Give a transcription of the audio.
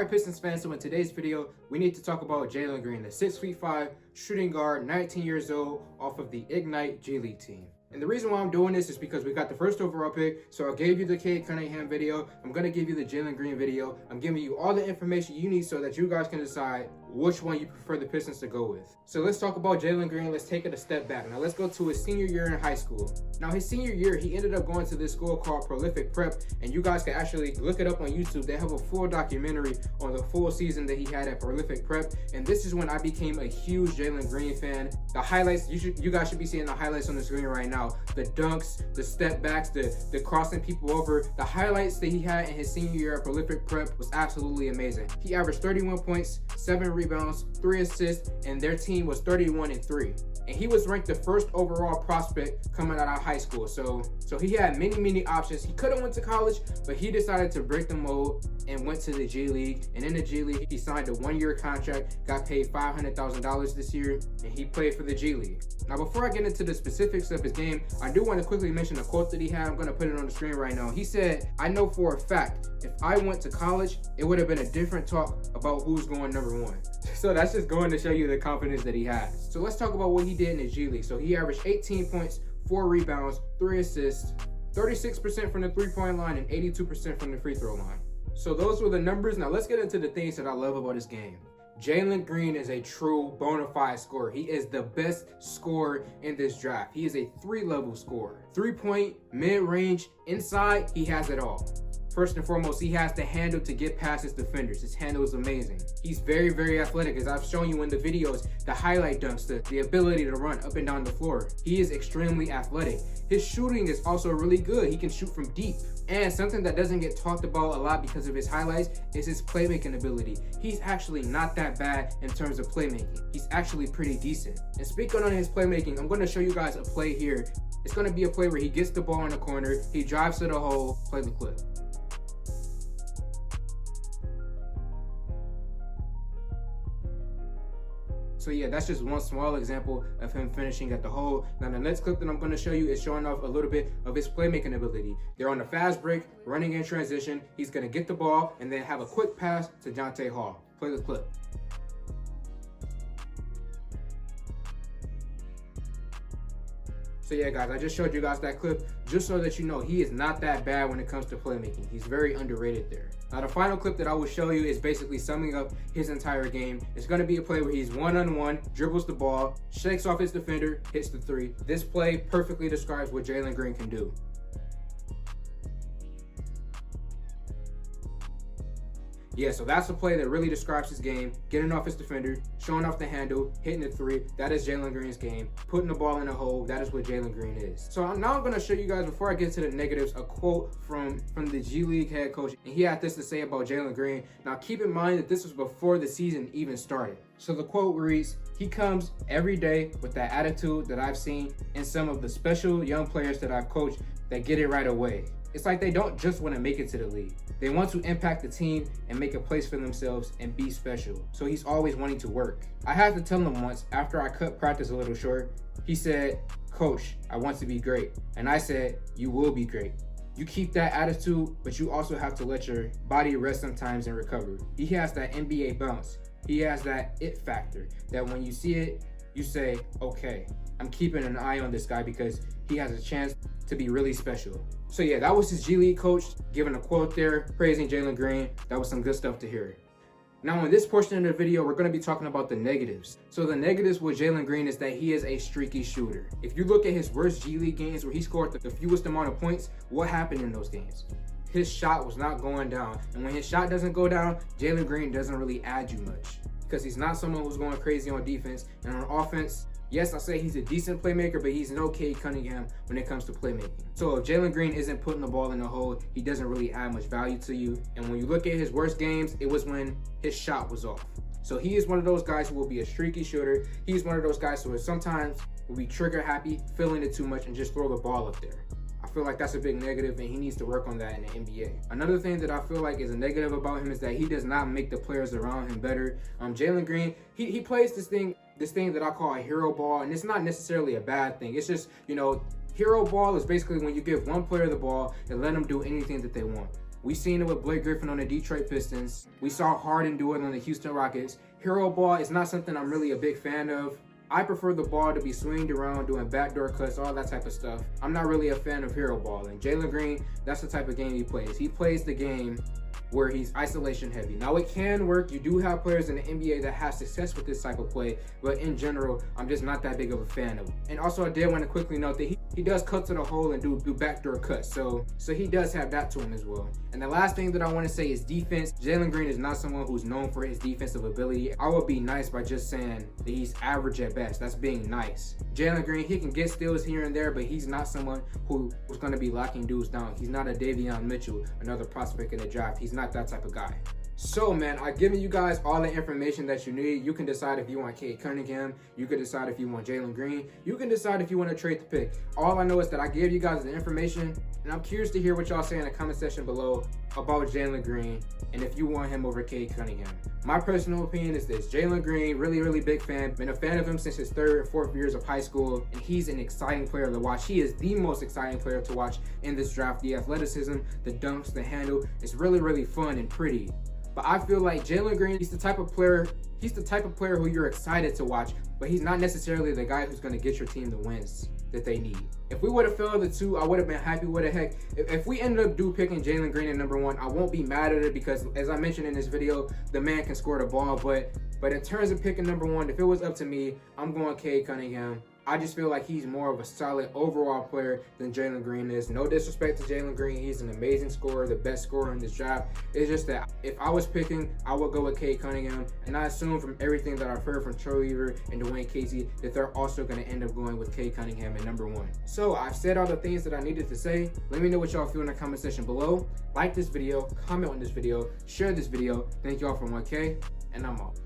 Alright, Pistons fans, so in today's video, we need to talk about Jalen Green, the 6'5" shooting guard, 19 years old, off of the Ignite G League team. And the reason why I'm doing this is because we got the first overall pick, so I gave you the Cade Cunningham video, I'm going to give you the Jalen Green video, I'm giving you all the information you need so that you guys can decide which one you prefer the Pistons to go with. So let's talk about Jalen Green, let's take it a step back. Now let's go to his senior year in high school. Now his senior year, he ended up going to this school called Prolific Prep, and you guys can actually look it up on YouTube. They have a full documentary on the full season that he had at Prolific Prep, and this is when I became a huge Jalen Green fan. The highlights, you guys should be seeing the highlights on the screen right now. The dunks, the step backs, the crossing people over, the highlights that he had in his senior year at Prolific Prep was absolutely amazing. He averaged 31 points, 7 rebounds, 3 assists, and their team was 31-3. And he was ranked the first overall prospect coming out of high school. So he had many options. He could have went to college, but he decided to break the mold and went to the G League. And in the G League, he signed a 1-year contract, got paid $500,000 this year, and he played for the G League. Now, before I get into the specifics of his game, I do want to quickly mention a quote that he had. I'm going to put it on the screen right now. He said, "I know for a fact, if I went to college, it would have been a different talk about who's going #1. So that's just going to show you the confidence that he has. So let's talk about what he did in the G League. So he averaged 18 points, 4 rebounds, 3 assists, 36% from the three-point line, and 82% from the free throw line. So those were the numbers. Now let's get into the things that I love about his game. Jalen Green is a true bona fide scorer. He is the best scorer in this draft. He is a 3-level scorer. 3-point, mid-range, inside, he has it all. First and foremost, he has the handle to get past his defenders. His handle is amazing. He's very athletic, as I've shown you in the videos, the highlight dunks, the ability to run up and down the floor. He is extremely athletic. His shooting is also really good. He can shoot from deep. And something that doesn't get talked about a lot because of his highlights is his playmaking ability. He's actually not that bad in terms of playmaking. He's actually pretty decent. And speaking on his playmaking, I'm going to show you guys a play here. It's going to be a play where he gets the ball in the corner, he drives to the hole, play the clip. So yeah, that's just one small example of him finishing at the hole. Now the next clip that I'm going to show you is showing off a little bit of his playmaking ability. They're on a fast break, running in transition. He's going to get the ball and then have a quick pass to Dante Hall. Play the clip. So yeah, guys, I just showed you guys that clip just so that you know he is not that bad when it comes to playmaking. He's very underrated there. Now, the final clip that I will show you is basically summing up his entire game. It's going to be a play where he's one-on-one, dribbles the ball, shakes off his defender, hits the 3. This play perfectly describes what Jalen Green can do. Yeah, so that's a play that really describes his game. Getting off his defender, showing off the handle, hitting the 3. That is Jalen Green's game. Putting the ball in the hole, that is what Jalen Green is. So now I'm going to show you guys, before I get to the negatives, a quote from the G League head coach. And he had this to say about Jalen Green. Now keep in mind that this was before the season even started. So the quote reads, "He comes every day with that attitude that I've seen in some of the special young players that I've coached that get it right away. It's like they don't just want to make it to the league. They want to impact the team and make a place for themselves and be special. So he's always wanting to work." I had to tell him once, after I cut practice a little short, he said, "Coach, I want to be great." And I said, "You will be great. You keep that attitude, but you also have to let your body rest sometimes and recover." He has that NBA bounce. He has that it factor that when you see it, you say, okay, I'm keeping an eye on this guy because he has a chance to be really special. So yeah, that was his G League coach giving a quote there, praising Jalen Green. That was some good stuff to hear. Now in this portion of the video, we're going to be talking about the negatives. So the negatives with Jalen Green is that he is a streaky shooter. If you look at his worst G League games where he scored the fewest amount of points, what happened in those games? His shot was not going down. And when his shot doesn't go down, Jalen Green doesn't really add you much because he's not someone who's going crazy on defense. And on offense, yes, I say he's a decent playmaker, but he's no Cade Cunningham when it comes to playmaking. So if Jalen Green isn't putting the ball in the hole, he doesn't really add much value to you. And when you look at his worst games, it was when his shot was off. So he is one of those guys who will be a streaky shooter. He's one of those guys who sometimes will be trigger happy, feeling it too much, and just throw the ball up there. I feel like that's a big negative, and he needs to work on that in the NBA. Another thing that I feel like is a negative about him is that he does not make the players around him better. Jalen Green, he plays this thing that I call a hero ball, and it's not necessarily a bad thing. It's just, hero ball is basically when you give one player the ball and let them do anything that they want. We seen it with Blake Griffin on the Detroit Pistons. We saw Harden do it on the Houston Rockets. Hero ball is not something I'm really a big fan of. I prefer the ball to be swinged around, doing backdoor cuts, all that type of stuff. I'm not really a fan of hero ball. And Jalen Green, that's the type of game he plays. He plays the game where he's isolation heavy. Now it can work. You do have players in the NBA that have success with this type of play, but in general, I'm just not that big of a fan of it. And also I did want to quickly note that he does cut to the hole and do backdoor cuts. So he does have that to him as well. And the last thing that I want to say is defense. Jalen Green is not someone who's known for his defensive ability. I would be nice by just saying that he's average at best. That's being nice. Jalen Green, he can get steals here and there, but he's not someone who's going to be locking dudes down. He's not a Davion Mitchell, another prospect in the draft. He's not that type of guy. So man, I've given you guys all the information that you need. You can decide if you want Cade Cunningham. You can decide if you want Jalen Green. You can decide if you want to trade the pick. All I know is that I gave you guys the information, and I'm curious to hear what y'all say in the comment section below about Jalen Green and if you want him over Cade Cunningham. My personal opinion is this: Jalen Green, really big fan. Been a fan of him since his 3rd and 4th years of high school, and he's an exciting player to watch. He is the most exciting player to watch in this draft. The athleticism, the dunks, the handle, it's really fun and pretty. But I feel like Jalen Green, he's the type of player who you're excited to watch, but he's not necessarily the guy who's going to get your team the wins that they need. If we would have failed the 2, I would have been happy with it. Heck, if we ended up picking Jalen Green at number 1, I won't be mad at it because, as I mentioned in this video, the man can score the ball. But in terms of picking number 1, if it was up to me, I'm going Cade Cunningham. I just feel like he's more of a solid overall player than Jalen Green is. No disrespect to Jalen Green. He's an amazing scorer, the best scorer in this draft. It's just that if I was picking, I would go with Cade Cunningham. And I assume from everything that I've heard from Troy Weaver and Dwayne Casey that they're also going to end up going with Cade Cunningham at number 1. So I've said all the things that I needed to say. Let me know what y'all feel in the comment section below. Like this video, comment on this video, share this video. Thank y'all for 1K, and I'm out.